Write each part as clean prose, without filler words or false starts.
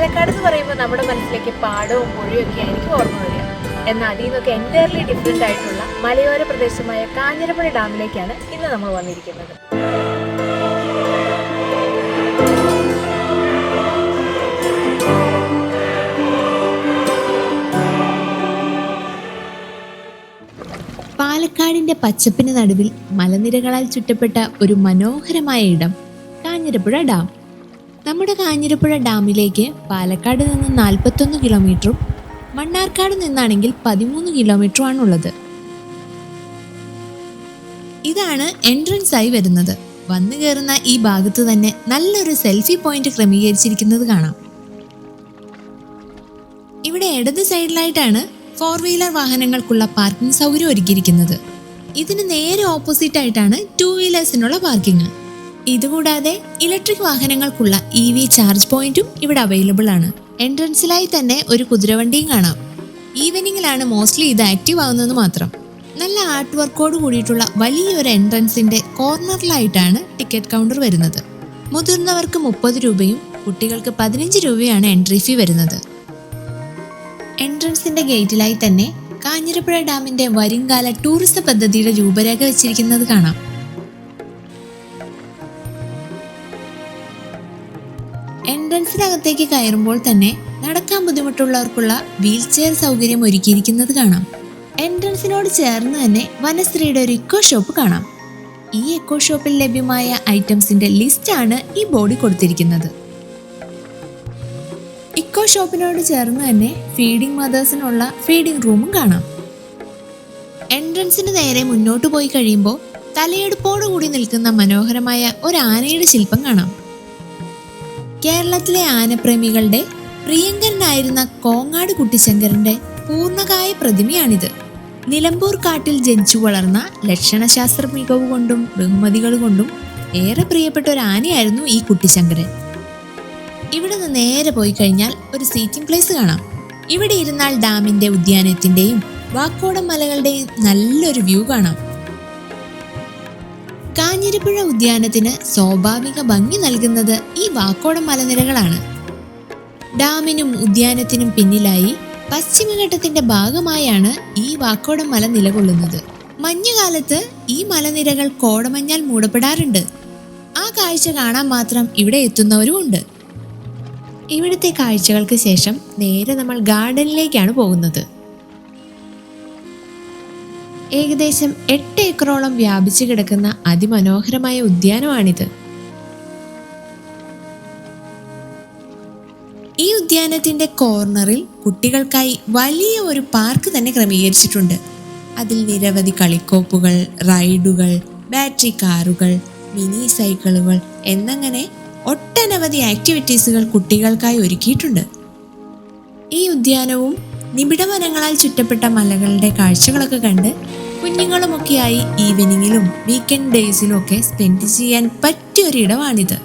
പാലക്കാട് എന്ന് പറയുമ്പോൾ നമ്മുടെ മനസ്സിലേക്ക് പാടവും പുഴയും ഒക്കെ ആയിരിക്കും ഓർമ്മ വരിക. എന്നാൽ അതിൽ നിന്നൊക്കെ എൻറ്റയർലി ഡിഫറെൻ്റ് ആയിട്ടുള്ള മലയോര പ്രദേശമായ കാഞ്ഞിരപ്പുഴ ഡാമിലേക്കാണ് ഇന്ന് നമ്മൾ വന്നിരിക്കുന്നത്. പാലക്കാടിന്റെ പച്ചപ്പിന് നടുവിൽ മലനിരകളാൽ ചുറ്റപ്പെട്ട ഒരു മനോഹരമായ ഇടം കാഞ്ഞിരപ്പുഴ ഡാം. നമ്മുടെ കാഞ്ഞിരപ്പുഴ ഡാമിലേക്ക് പാലക്കാട് നിന്ന് 41 കിലോമീറ്ററും മണ്ണാർക്കാട് നിന്നാണെങ്കിൽ 13 കിലോമീറ്ററുമാണുള്ളത്. ഇതാണ് എൻട്രൻസ് ആയി വരുന്നത്. വന്നു കയറുന്ന ഈ ഭാഗത്ത് തന്നെ നല്ലൊരു സെൽഫി പോയിന്റ് ക്രമീകരിച്ചിരിക്കുന്നത് കാണാം. ഇവിടെ ഇടത് സൈഡിലായിട്ടാണ് 4 വീലർ വാഹനങ്ങൾക്കുള്ള പാർക്കിംഗ് സൗകര്യം ഒരുക്കിയിരിക്കുന്നത്. ഇതിന് നേരെ ഓപ്പോസിറ്റ് ആയിട്ടാണ് 2 വീലേഴ്സിനുള്ള പാർക്കിംഗ്. ഇതുകൂടാതെ ഇലക്ട്രിക് വാഹനങ്ങൾക്കുള്ള EV ചാർജ് പോയിന്റും ഇവിടെ അവൈലബിൾ ആണ്. എൻട്രൻസിലായി തന്നെ ഒരു കുതിരവണ്ടിയും കാണാം. ഈവനിങ്ങിലാണ് മോസ്റ്റ്ലി ഇത് ആക്റ്റീവ് ആവുന്നത് മാത്രം. നല്ല ആർട്ട് വർക്കോട് കൂടിയിട്ടുള്ള വലിയൊരു എൻട്രൻസിന്റെ കോർണറിലായിട്ടാണ് ടിക്കറ്റ് കൗണ്ടർ വരുന്നത്. മുതിർന്നവർക്ക് 30 രൂപയും കുട്ടികൾക്ക് 15 രൂപയാണ് എൻട്രി ഫീ വരുന്നത്. എൻട്രൻസിന്റെ ഗേറ്റിലായി തന്നെ കാഞ്ഞിരപ്പുഴ ഡാമിന്റെ വരുംകാല ടൂറിസം പദ്ധതിയുടെ രൂപരേഖ വെച്ചിരിക്കുന്നത് കാണാം. എൻട്രൻസിനകത്തേക്ക് കയറുമ്പോൾ തന്നെ നടക്കാൻ ബുദ്ധിമുട്ടുള്ളവർക്കുള്ള വീൽ ചെയർ സൗകര്യം ഒരുക്കിയിരിക്കുന്നത് കാണാം. എൻട്രൻസിനോട് ചേർന്ന് തന്നെ വനശ്രീയുടെ ഒരു ഇക്കോ ഷോപ്പ് കാണാം. ഈ ഇക്കോ ഷോപ്പിൽ ലഭ്യമായ ഐറ്റംസിന്റെ ലിസ്റ്റ് ആണ് ഈ ബോർഡിൽ കൊടുത്തിരിക്കുന്നത്. ഇക്കോ ഷോപ്പിനോട് ചേർന്ന് തന്നെ ഫീഡിംഗ് മദേഴ്സിനുള്ള ഫീഡിംഗ് റൂമും കാണാം. എൻട്രൻസിന് നേരെ മുന്നോട്ട് പോയി കഴിയുമ്പോൾ തലയെടുപ്പോടു കൂടി നിൽക്കുന്ന മനോഹരമായ ഒരു ആനയുടെ ശില്പം കാണാം. കേരളത്തിലെ ആനപ്രേമികളുടെ പ്രിയങ്കരനായിരുന്ന കോങ്ങാട് കുട്ടിശങ്കരന്റെ പൂർണ്ണകായ പ്രതിമയാണിത്. നിലമ്പൂർ കാട്ടിൽ ജനിച്ചു വളർന്ന ലക്ഷണശാസ്ത്ര മികവ് കൊണ്ടും ബഹുമതികൾ കൊണ്ടും ഏറെ പ്രിയപ്പെട്ട ഒരു ആനയായിരുന്നു ഈ കുട്ടിശങ്കരൻ. ഇവിടെ നിന്ന് നേരെ പോയി കഴിഞ്ഞാൽ ഒരു സീറ്റിംഗ് പ്ലേസ് കാണാം. ഇവിടെ ഇരുന്നാൽ ഡാമിന്റെ ഉദ്യാനത്തിന്റെയും വാക്കോടം മലകളുടെയും നല്ലൊരു വ്യൂ കാണാം. കാഞ്ഞിരപ്പുഴ ഉദ്യാനത്തിന് സ്വാഭാവിക ഭംഗി നൽകുന്നത് ഈ വാക്കോടം മലനിരകളാണ്. ഡാമിനും ഉദ്യാനത്തിനും പിന്നിലായി പശ്ചിമഘട്ടത്തിന്റെ ഭാഗമായാണ് ഈ വാക്കോടം മല നിലകൊള്ളുന്നത്. മഞ്ഞുകാലത്ത് ഈ മലനിരകൾ കോടമഞ്ഞാൽ മൂടപ്പെടാറുണ്ട്. ആ കാഴ്ച കാണാൻ മാത്രം ഇവിടെ എത്തുന്നവരും ഉണ്ട്. ഇവിടുത്തെ കാഴ്ചകൾക്ക് ശേഷം നേരെ നമ്മൾ ഗാർഡനിലേക്കാണ് പോകുന്നത്. ഏകദേശം 8 ഏക്കറോളം വ്യാപിച്ചു കിടക്കുന്ന അതിമനോഹരമായ ഉദ്യാനമാണിത്. ഈ ഉദ്യാനത്തിന്റെ കോർണറിൽ കുട്ടികൾക്കായി വലിയ ഒരു പാർക്ക് തന്നെ ക്രമീകരിച്ചിട്ടുണ്ട്. അതിൽ നിരവധി കളിക്കോപ്പുകൾ, റൈഡുകൾ, ബാറ്ററി കാറുകൾ, മിനി സൈക്കിളുകൾ എന്നങ്ങനെ ഒട്ടനവധി ആക്ടിവിറ്റീസുകൾ കുട്ടികൾക്കായി ഒരുക്കിയിട്ടുണ്ട്. ഈ ഉദ്യാനവും നിബിഡ വനങ്ങളാൽ ചുറ്റപ്പെട്ട മലകളുടെ കാഴ്ചകളൊക്കെ കണ്ട് കുഞ്ഞുങ്ങളുമൊക്കെയായി ഈവനിങ്ങിലും വീക്കെൻഡ് ഡേയ്സിലും ഒക്കെ സ്പെൻഡ് ചെയ്യാൻ പറ്റിയൊരിടമാണിത്.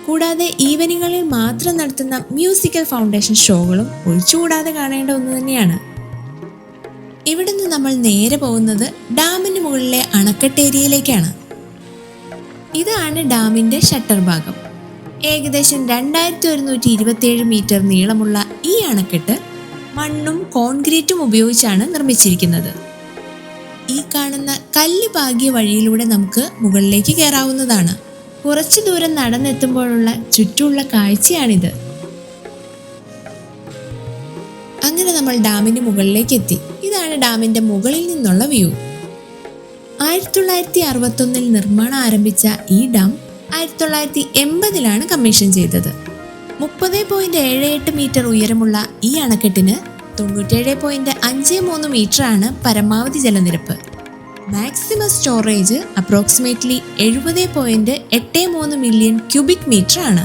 കൂടാതെ ഈവനിങ്ങളിൽ മാത്രം നടത്തുന്ന മ്യൂസിക്കൽ ഫൗണ്ടേഷൻ ഷോകളും ഒഴിച്ചുകൂടാതെ കാണേണ്ട ഒന്ന് തന്നെയാണ്. ഇവിടുന്ന് നമ്മൾ നേരെ പോകുന്നത് ഡാമിന് മുകളിലെ അണക്കെട്ട് ഏരിയയിലേക്കാണ്. ഇതാണ് ഡാമിന്റെ ഷട്ടർ ഭാഗം. ഏകദേശം 2127 മീറ്റർ നീളമുള്ള ഈ അണക്കെട്ട് മണ്ണും കോൺക്രീറ്റും ഉപയോഗിച്ചാണ് നിർമ്മിച്ചിരിക്കുന്നത്. ഈ കാണുന്ന കല്ല് പാകിയ വഴിയിലൂടെ നമുക്ക് മുകളിലേക്ക് കയറാവുന്നതാണ്. കുറച്ചു ദൂരം നടന്നെത്തുമ്പോഴുള്ള ചുറ്റുമുള്ള കാഴ്ചയാണിത്. അങ്ങനെ നമ്മൾ ഡാമിന്റെ മുകളിലേക്ക് എത്തി. ഇതാണ് ഡാമിന്റെ മുകളിൽ നിന്നുള്ള വ്യൂ. 1961 നിർമ്മാണം ആരംഭിച്ച ഈ ഡാം 1980 കമ്മീഷൻ ചെയ്തത്. 30.78 മീറ്റർ ഉയരമുള്ള ഈ അണക്കെട്ടിന് 97.53 മീറ്റർ ആണ് പരമാവധി ജലനിരപ്പ്. Maximum storage approximately 70.83 million cubic metre ആണ്.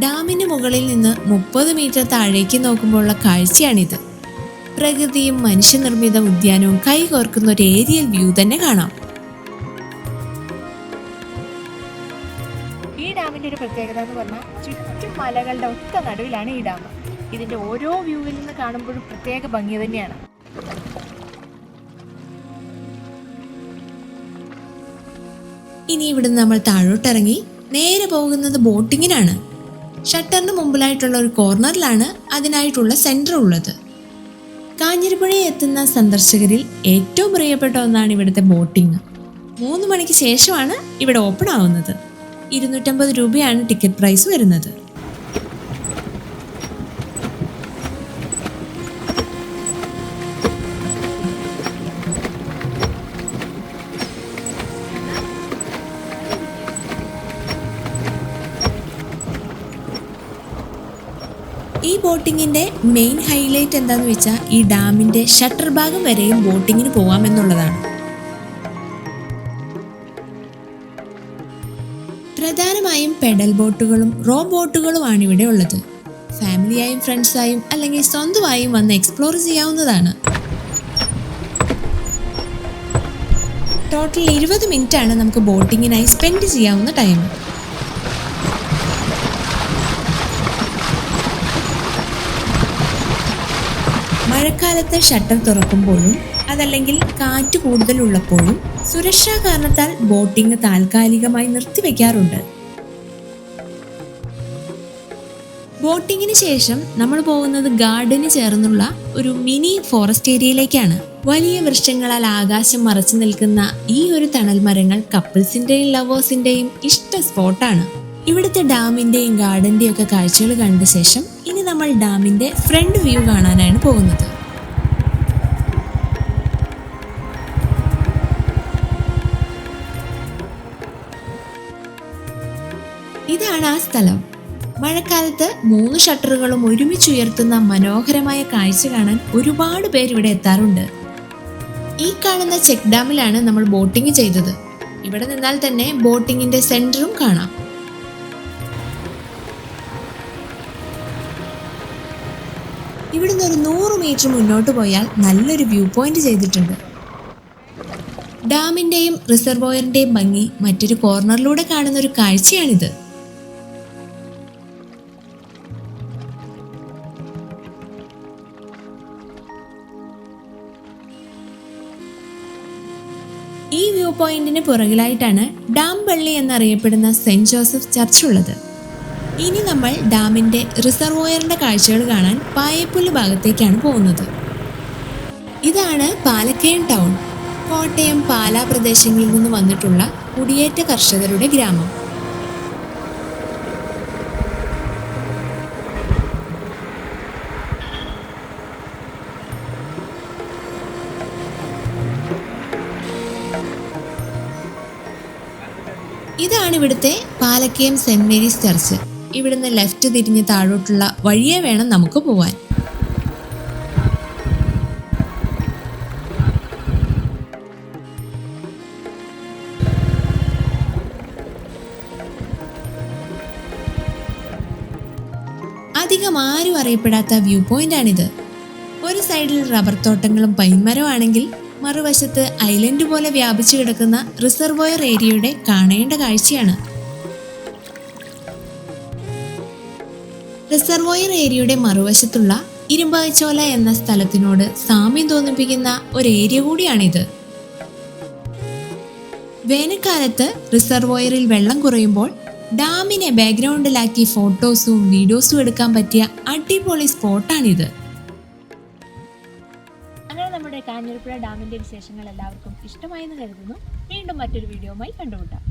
ഡാമിന് മുകളിൽ നിന്ന് 30 മീറ്റർ താഴേക്ക് നോക്കുമ്പോഴുള്ള കാഴ്ചയാണിത്. പ്രകൃതിയും മനുഷ്യനിർമ്മിത ഉദ്യാനവും കൈകോർക്കുന്ന ഒരു ഏരിയൽ വ്യൂ തന്നെ കാണാം. ഈ ഡാമിന്റെ ഒരു പ്രത്യേകത എന്ന് പറഞ്ഞാൽ ചുറ്റും മലകളുടെ ഒത്ത നടുവിലാണ് ഈ ഡാം. ഇതിന്റെ ഓരോ വ്യൂവിൽ നിന്ന് കാണുമ്പോഴും പ്രത്യേക ഭംഗി തന്നെയാണ്. ഇനി ഇവിടുന്ന് നമ്മൾ താഴോട്ടിറങ്ങി നേരെ പോകുന്നത് ബോട്ടിങ്ങിനാണ്. ഷട്ടറിന് മുമ്പിലായിട്ടുള്ള ഒരു കോർണറിലാണ് അതിനായിട്ടുള്ള സെന്റർ ഉള്ളത്. കാഞ്ഞിരപ്പുഴയിൽ എത്തുന്ന സന്ദർശകരിൽ ഏറ്റവും പ്രിയപ്പെട്ട ഒന്നാണ് ഇവിടുത്തെ ബോട്ടിംഗ്. 3 മണിക്ക് ശേഷമാണ് ഇവിടെ ഓപ്പൺ ആവുന്നത്. 250 രൂപയാണ് ടിക്കറ്റ് പ്രൈസ് വരുന്നത്. ഈ ബോട്ടിങ്ങിന്റെ മെയിൻ ഹൈലൈറ്റ് എന്താന്ന് വെച്ചാൽ ഈ ഡാമിന്റെ ഷട്ടർ ഭാഗം വരെയും ബോട്ടിങ്ങിന് പോകാമെന്നുള്ളതാണ്. പ്രധാനമായും പെഡൽ ബോട്ടുകളും റോ ബോട്ടുകളുമാണ് ഇവിടെ ഉള്ളത്. ഫാമിലിയായും ഫ്രണ്ട്സായും അല്ലെങ്കിൽ സ്വന്തമായും വന്ന് എക്സ്പ്ലോർ ചെയ്യാവുന്നതാണ്. ടോട്ടൽ 20 മിനിറ്റ് ആണ് നമുക്ക് ബോട്ടിങ്ങിനായി സ്പെൻഡ് ചെയ്യാവുന്ന ടൈം. മഴക്കാലത്ത് ഷട്ടർ തുറക്കുമ്പോഴും അതല്ലെങ്കിൽ കാറ്റ് കൂടുതലുള്ളപ്പോഴും സുരക്ഷാ കാരണത്താൽ ബോട്ടിംഗ് താൽക്കാലികമായി നിർത്തിവെക്കാറുണ്ട്. ബോട്ടിങ്ങിന് ശേഷം നമ്മൾ പോകുന്നത് ഗാർഡന് ചേർന്നുള്ള ഒരു മിനി ഫോറസ്റ്റ് ഏരിയയിലേക്കാണ്. വലിയ വൃക്ഷങ്ങളാൽ ആകാശം മറച്ചു നിൽക്കുന്ന ഈ ഒരു തണൽ മരങ്ങൾ കപ്പിൾസിന്റെയും ലവേഴ്സിന്റെയും ഇഷ്ട സ്പോട്ടാണ്. ഇവിടുത്തെ ഡാമിന്റെയും ഗാർഡന്റെയും ഒക്കെ കാഴ്ചകൾ കണ്ട ശേഷം ഇനി നമ്മൾ ഡാമിന്റെ ഫ്രണ്ട് വ്യൂ കാണാനാണ് പോകുന്നത്. ഇതാണ് ആ സ്ഥലം. മഴക്കാലത്ത് 3 ഷട്ടറുകളും ഒരുമിച്ചുയർത്തുന്ന മനോഹരമായ കാഴ്ച കാണാൻ ഒരുപാട് പേര് ഇവിടെ എത്താറുണ്ട്. ഈ കാണുന്ന ചെക്ക് ഡാമിലാണ് നമ്മൾ ബോട്ടിംഗ് ചെയ്തത്. ഇവിടെ നിന്നാൽ തന്നെ ബോട്ടിങ്ങിന്റെ സെന്ററും കാണാം. ഇവിടുന്ന് ഒരു 100 മീറ്റർ മുന്നോട്ട് പോയാൽ നല്ലൊരു വ്യൂ പോയിന്റ് ചെയ്തിട്ടുണ്ട്. ഡാമിന്റെയും റിസർവോയറിന്റെയും ഭംഗി മറ്റൊരു കോർണറിലൂടെ കാണുന്ന ഒരു കാഴ്ചയാണിത്. ഈ വ്യൂ പോയിന്റിന് പുറകിലായിട്ടാണ് ഡാം പള്ളി എന്നറിയപ്പെടുന്ന സെന്റ് ജോസഫ് ചർച്ച് ഉള്ളത്. ഇനി നമ്മൾ ഡാമിന്റെ റിസർവോയറിന്റെ കാഴ്ചകൾ കാണാൻ പായപ്പുല്ല് ഭാഗത്തേക്കാണ് പോകുന്നത്. ഇതാണ് പാലക്കയം ടൗൺ. കോട്ടയം, പാലാ പ്രദേശങ്ങളിൽ നിന്ന് വന്നിട്ടുള്ള കുടിയേറ്റ കർഷകരുടെ ഗ്രാമം. ഇതാണ് ഇവിടുത്തെ പാലക്കയം സെന്റ് മേരീസ് ചർച്ച്. ഇവിടുന്ന് ലെഫ്റ്റ് തിരിഞ്ഞ് താഴോട്ടുള്ള വഴിയെ വേണം നമുക്ക് പോവാൻ. അധികം ആരും അറിയപ്പെടാത്ത വ്യൂ പോയിന്റ് ആണിത്. ഒരു സൈഡിൽ റബ്ബർ തോട്ടങ്ങളും പൈൻമരവും ആണെങ്കിൽ മറുവശത്ത് ഐലൻഡ് പോലെ വ്യാപിച്ചു കിടക്കുന്ന റിസർവോയർ ഏരിയയുടെ കാണേണ്ട കാഴ്ചയാണ്. റിസർവോയർ ഏരിയയുടെ മറുവശത്തുള്ള ഇരുമ്പായ്ച്ചോല എന്ന സ്ഥലത്തിനോട് സാമ്യം തോന്നിപ്പിക്കുന്ന ഒരു ഏരിയ കൂടിയാണിത്. വേനൽക്കാലത്ത് റിസർവോയറിൽ വെള്ളം കുറയുമ്പോൾ ഡാമിനെ ബാക്ക്ഗ്രൗണ്ടിലാക്കി ഫോട്ടോസും വീഡിയോസും എടുക്കാൻ പറ്റിയ അടിപൊളി സ്പോട്ടാണിത്. അങ്ങനെ നമ്മുടെ കാഞ്ഞിരപ്പുഴ ഡാമിന്റെ വിശേഷങ്ങൾ എല്ലാവർക്കും ഇഷ്ടമായെന്ന് കരുതുന്നു. വീണ്ടും മറ്റൊരു വീഡിയോയുമായി കണ്ടുമുട്ടാം.